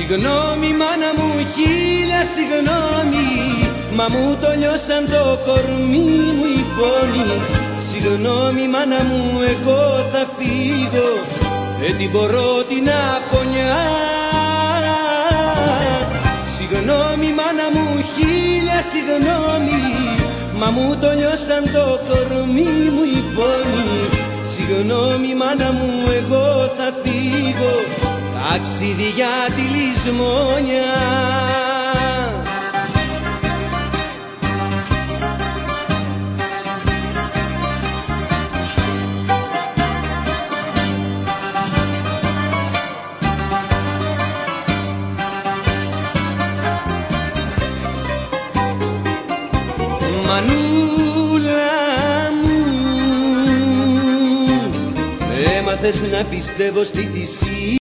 Συγγνώμη μάνα μου, χίλια συγγνώμη, μα μου το λιώσαν το κορμί μου οι πόνοι. Συγγνώμη μάνα μου, εγώ θα φύγω, δεν την μπορώ την απονιά. Συγγνώμη μάνα μου, χίλια συγγνώμη, μα μου το λιώσαν το κορμί μου οι πόνοι. Συγγνώμη μάνα μου, εγώ θα φύγω, ταξίδι για τη Λησμόνια. Μανούλα μου, έμαθες να πιστεύω στη θυσία.